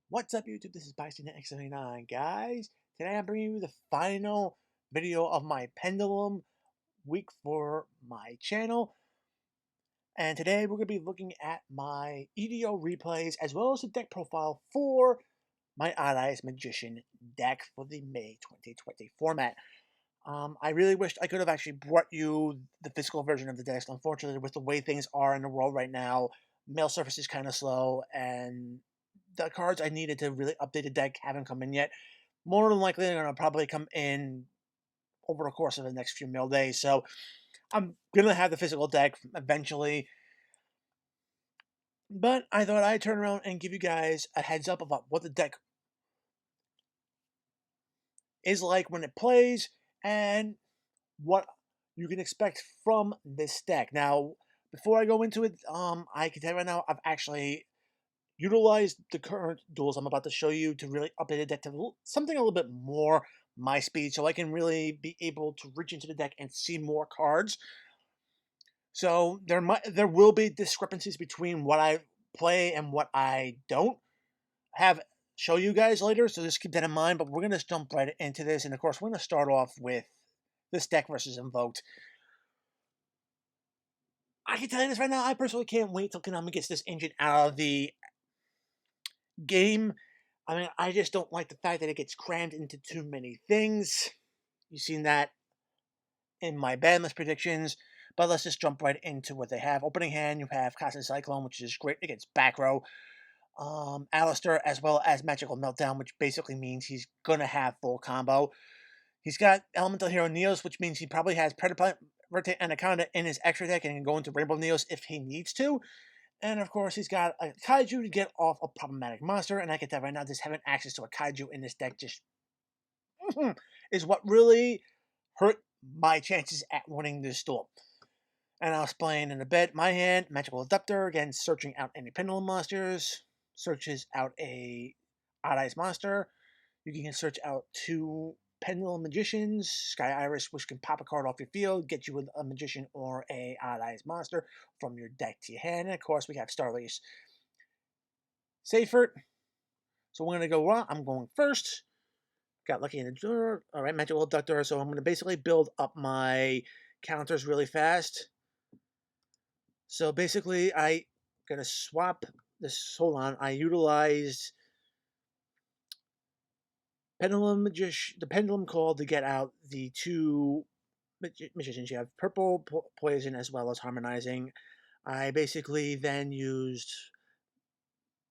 What's up, YouTube? This is X79, guys. Today I'm bringing you the final video of my Pendulum week for my channel. And today we're going to be looking at my EDO replays as well as the deck profile for my Odd Eyes Magician deck for the May 2020 format. I really wished I could have actually brought you the physical version of the decks. Unfortunately, with the way things are in the world right now, mail service is kind of slow, and the cards I needed to really update the deck haven't come in yet. More than likely, they're going to probably come in over the course of the next few mail days. So I'm going to have the physical deck eventually. But I thought I'd turn around and give you guys a heads up about what the deck is like when it plays and what you can expect from this deck. Now, before I go into it, I can tell you right now, I've actually utilized the current duels I'm about to show you to really update the deck to something a little bit more my speed, so I can really be able to reach into the deck and see more cards. So there will be discrepancies between what I play and what I don't have show you guys later, so just keep that in mind. But we're gonna jump right into this, and of course we're gonna start off with this deck versus Invoked. I can tell you this right now, I personally can't wait till Konami gets this engine out of the game. I mean, I just don't like the fact that it gets crammed into too many things. You've seen that in my bandless predictions. But let's just jump right into what they have. Opening hand, you have Constant Cyclone, which is great against back row. Alistair, as well as Magical Meltdown, which basically means he's going to have full combo. He's got Elemental Hero Neos, which means he probably has Predator, Rotate, Anaconda in his extra deck and can go into Rainbow Neos if he needs to. And of course, he's got a Kaiju to get off a problematic monster. And I can tell right now, just having access to a Kaiju in this deck just is what really hurt my chances at winning this duel. And I'll explain in a bit. My hand, Magical Adapter, again, searching out any Pendulum monsters. Searches out a Odd Eyes monster. You can search out 2 Pendulum Magicians, Sky Iris, which can pop a card off your field, get you a Magician or a Odd Eyes monster from your deck to your hand. And of course, we have Starlace. Seifert. So we're going to go, I'm going first. Got lucky in the drawer. All right, Magical Abductor. So I'm going to basically build up my counters really fast. So basically, I'm going to swap this. Hold on. I utilized the Pendulum Call to get out the 2 magicians. You have Purple Poison as well as Harmonizing. I basically then used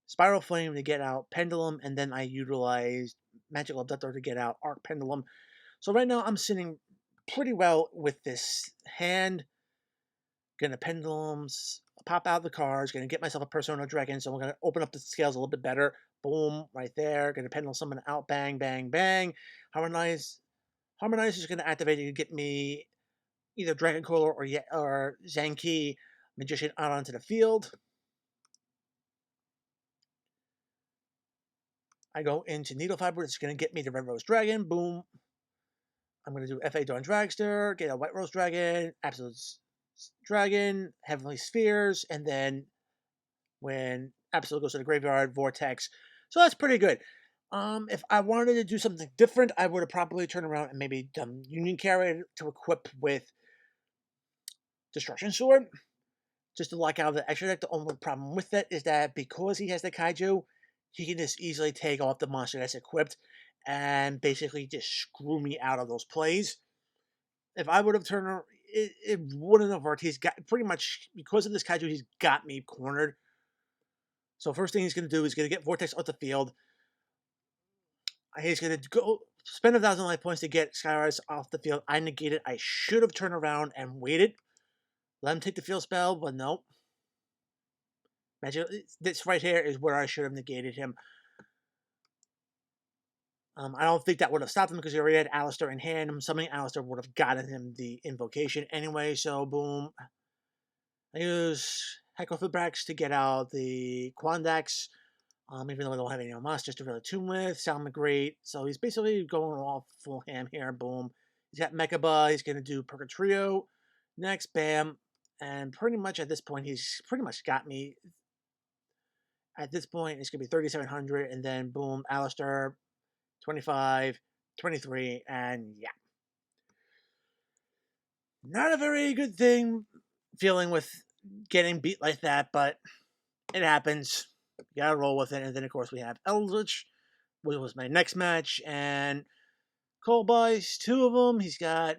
Spiral Flame to get out Pendulum, and then I utilized Magical Abductor to get out Arc Pendulum. So right now I'm sitting pretty well with this hand. Gonna Pendulums, pop out the cards, gonna get myself a Persona Dragon, so we're gonna open up the scales a little bit better. Boom, right there. Gonna Pendulum Summon out, bang, bang, bang. Harmonize is gonna activate it to get me either Dragon Coiler or Zanki Magician out onto the field. I go into Needle Fiber, it's gonna get me the Red Rose Dragon, boom. I'm gonna do FA Dawn Dragster, get a White Rose Dragon, Absolute Dragon, Heavenly Spheres, and then when Absolute goes to the graveyard, Vortex. So that's pretty good. If I wanted to do something different, I would have probably turned around and maybe done Union Carry to equip with Destruction Sword, just to lock out the extra deck. The only problem with that is that because he has the Kaiju, he can just easily take off the monster that's equipped and basically just screw me out of those plays. If I would have turned around, it wouldn't have worked. He's got pretty much, because of this Kaiju, he's got me cornered. So first thing he's going to do is going to get Vortex off the field. He's going to go spend 1,000 life points to get Skyrise off the field. I negated. I should have turned around and waited. Let him take the field spell, but nope. This right here is where I should have negated him. I don't think that would have stopped him because he already had Alistair in hand. Summoning Alistair would have gotten him the invocation anyway, so boom. I use Hecklefibrax to get out the Quandax. Even though I don't have any monsters to really tune with. Sound Great. So he's basically going off full ham here. Boom. He's got Mechaba. He's going to do Purgatrio. Next, bam. And pretty much at this point, he's pretty much got me. At this point, it's going to be 3,700, and then boom, Alistair, 25, 23, and yeah. Not a very good thing feeling with getting beat like that, but it happens. You gotta roll with it. And then, of course, we have Eldritch, which was my next match, and Cole buys two of them. He's got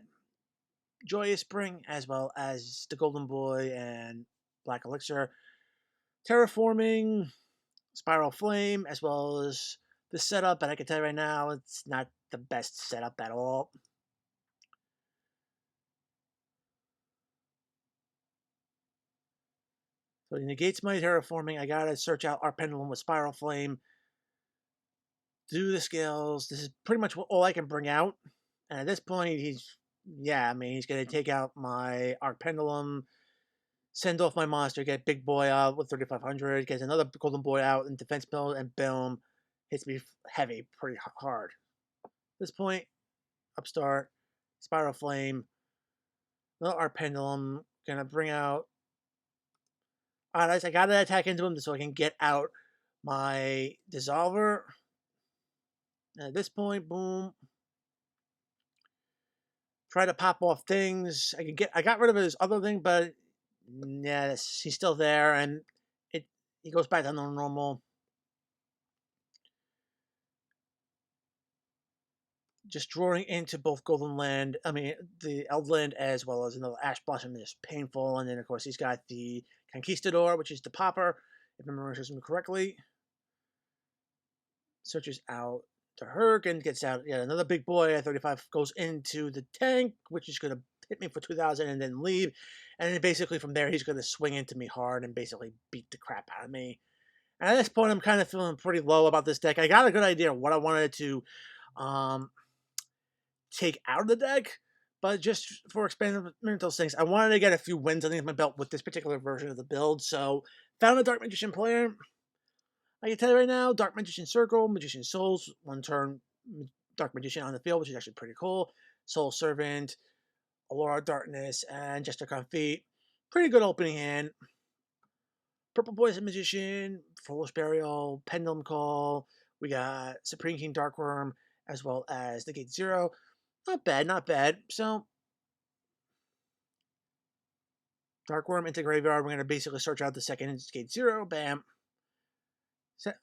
Joyous Spring as well as the Golden Boy and Black Elixir. Terraforming, Spiral Flame, as well as the setup, and I can tell you right now, it's not the best setup at all. So he negates my Terraforming. I gotta search out our Pendulum with Spiral Flame, do the skills. This is pretty much all I can bring out. And at this point, he's going to take out my Arc Pendulum, send off my monster, get Big Boy out with 3,500, gets another Golden Boy out in defense build, and boom, hits me heavy, pretty hard. At this point, Upstart, Spiral Flame, another Arc Pendulum, gonna bring out. Alright, I gotta attack into him so I can get out my Dissolver. And at this point, boom. Try to pop off things. I got rid of his other thing, but yeah, he's still there, and he goes back to normal. Just drawing into both the Eldland, as well as another Ash Blossom is painful. And then, of course, he's got the Conquistador, which is the Popper, if memory serves me correctly. Searches out the Herc and gets out another Big Boy at 35, goes into the tank, which is going to hit me for 2,000 and then leave. And then basically from there, he's going to swing into me hard and basically beat the crap out of me. And at this point, I'm kind of feeling pretty low about this deck. I got a good idea of what I wanted to take out of the deck, but just for experimental things, I wanted to get a few wins underneath my belt with this particular version of the build. So found a Dark Magician player. I can tell you right now, Dark Magician Circle, Magician Souls, one turn Dark Magician on the field, which is actually pretty cool. Soul Servant, Aurora Darkness, and Jester Confit. Pretty good opening hand. Purple Poison Magician, Foolish Burial, Pendulum Call. We got Supreme King Darkworm, as well as the Gate Zero. Not bad, not bad. So, Darkworm into Graveyard. We're going to basically search out the second Gate Zero. Bam.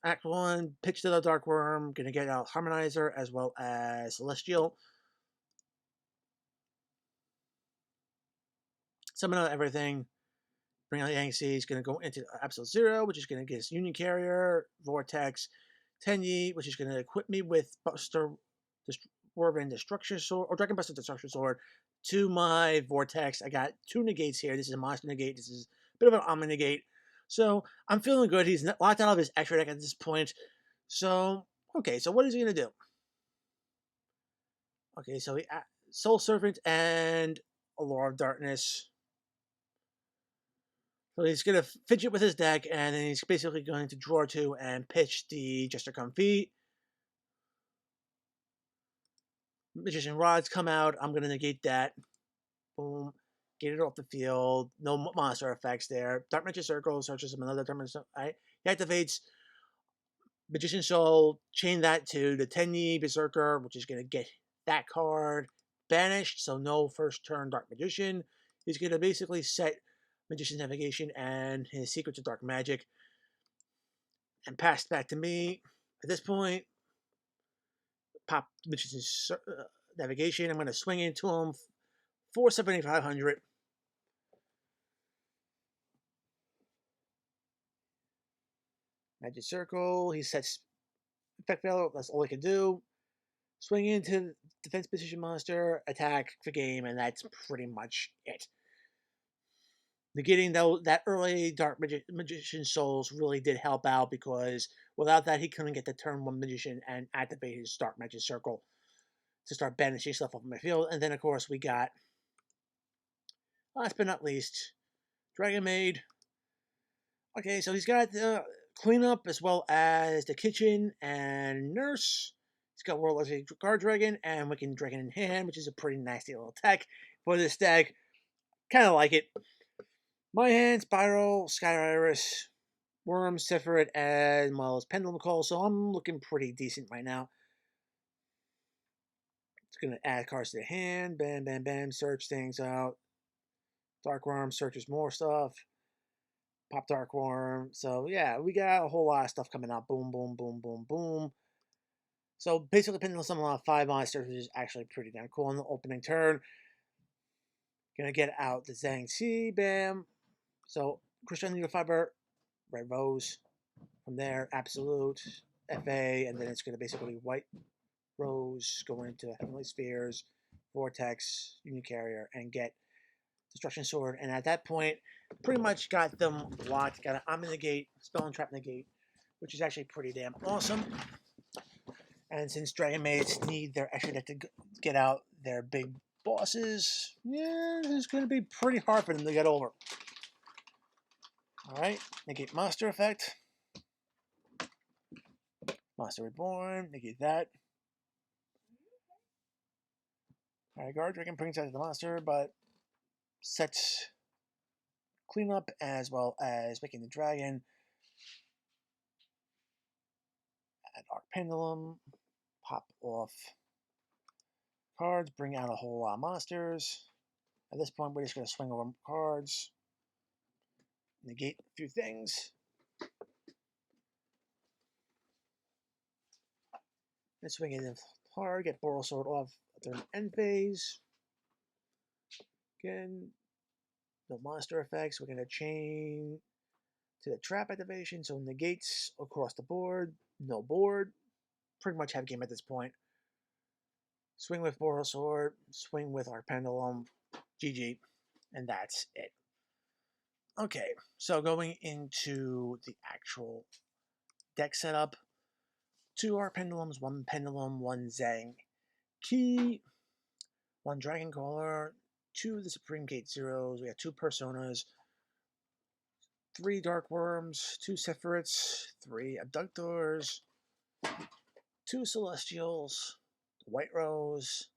Act 1, pitch to the Darkworm. Going to get out Harmonizer, as well as Celestial. Summon out everything. Bring out the Yangtze. He's going to go into Absolute Zero, which is going to get us Union Carrier, Vortex, Tenyi, which is going to equip me with Buster, Dwarven Destruction Sword, or Dragon Buster Destruction Sword, to my Vortex. I got two negates here. This is a monster negate. This is a bit of an Omni negate. So I'm feeling good. He's locked out of his extra deck at this point. So, okay, so what is he going to do? Okay, so he Soul Servant and Allure of Darkness. So he's going to fidget with his deck, and then he's basically going to draw two and pitch the Jester Confit. Magician Rods come out. I'm going to negate that. Boom. Get it off the field. No monster effects there. Dark Magician Circle searches him another Dark Magician. He activates Magician Soul. Chain that to the Tenyi Berserker, which is going to get that card banished. So no first turn Dark Magician. He's going to basically set Magician's Navigation and his Secrets of Dark Magic and pass back to me. At this point, pop Magician's Navigation. I'm going to swing into him for 7,500. Magic Circle. He sets Effect Value. That's all he can do. Swing into defense position monster, attack for game, and that's pretty much it. Negating that early Dark Magician Souls really did help out, because without that, he couldn't get the turn 1 Magician and activate his Dark Magic Circle to start banishing stuff off my field. And then, of course, we got, last but not least, Dragon Maid. Okay, so he's got the cleanup as well as the kitchen and nurse. He's got Warlord's Guard Dragon and Wicked Dragon in hand, which is a pretty nasty little tech for this deck. Kind of like it. My hand, Spiral, Sky Iris, Worm, Sephiroth, as well as Pendulum Call, so I'm looking pretty decent right now. It's going to add cards to the hand. Bam, bam, bam. Search things out. Dark Worm searches more stuff. Pop Dark Worm. So, yeah, we got a whole lot of stuff coming out. Boom, boom, boom, boom, boom. So, basically, Pendulum summon on 5 monsters, which is actually pretty damn cool on the opening turn. Gonna get out the Zhang Xi. Bam. So, Christian Needle Fiber. Red Rose. From there, Absolute. FA. And then it's going to basically White Rose, go into Heavenly Spheres, Vortex, Union Carrier, and get Destruction Sword. And at that point, pretty much got them locked. Got an Omni Negate, Spell and Trap Negate, which is actually pretty damn awesome. And since Dragon Maids need their extra deck to get out their big bosses, yeah, it's going to be pretty hard for them to get over. Alright, negate Monster Effect. Monster Reborn, negate that. Alright, Guard Dragon brings out the monster, but sets cleanup as well as making the dragon. Add Arc Pendulum, pop off cards, bring out a whole lot of monsters. At this point, we're just going to swing over cards, negate a few things. And swing it hard, get Boral Sword off during end phase. Again, no monster effects. We're going to chain to the trap activation, so negates across the board, no board. Pretty much have game at this point. Swing with Boral Sword, swing with our Pendulum, GG, and that's it. Okay, so going into the actual deck setup, 2 Arc Pendulums, 1 Pendulum, 1 Zhang Key, 1 Dragon Caller, 2 of the Supreme Gate Zeros, we have 2 Personas, 3 Dark Worms, 2 Sephiroths, 3 Abductors, 2 Celestials, White Rose,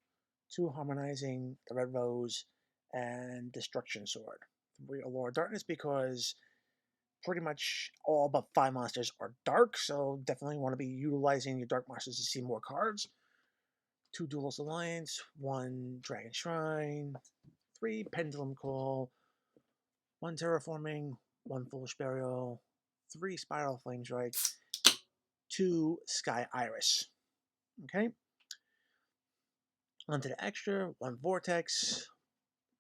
2 Harmonizing, the Red Rose, and Destruction Sword. 3 Allure Darkness because pretty much all but 5 monsters are dark, so definitely want to be utilizing your dark monsters to see more cards. 2 Duelist Alliance, 1 Dragon Shrine, 3 Pendulum Call, 1 Terraforming, 1 Foolish Burial, 3 Spiral Flame Strike, 2 Sky Iris. Okay? Onto the extra, 1 Vortex,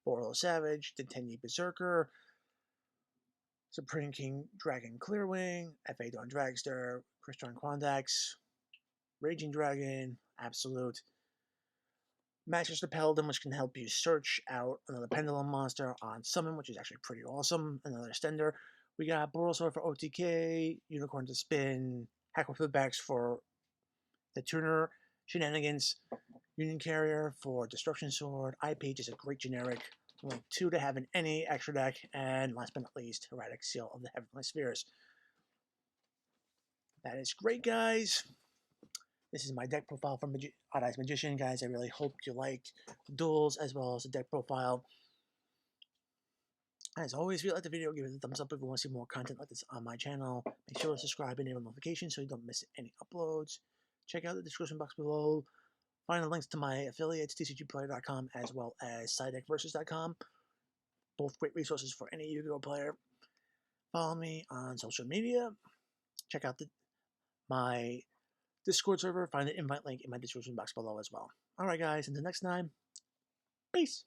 Boral Savage, Dentenyi Berserker, Supreme King Dragon Clearwing, FA Dawn Dragster, Crystron Quandax, Raging Dragon, Absolute, Matches the Paladin, which can help you search out another Pendulum monster on Summon, which is actually pretty awesome. Another Stender. We got Boral Sword for OTK, Unicorn to Spin, Hack with Feedbacks for the Tuner Shenanigans, Union Carrier for Destruction Sword, iPage is a great generic. Only 2 to have in any extra deck, and last but not least, Erratic Seal of the Heavenly Spheres. That is great, guys. This is my deck profile from Odd Eyes Magician, guys. I really hope you liked the duels as well as the deck profile. As always, if you like the video, give it a thumbs up if you want to see more content like this on my channel. Make sure to subscribe and enable notifications so you don't miss any uploads. Check out the description box below. Find the links to my affiliates, tcgplayer.com, as well as sidedeckversus.com. Both great resources for any Yu-Gi-Oh player. Follow me on social media. Check out my Discord server. Find the invite link in my description box below as well. Alright guys, until next time, peace!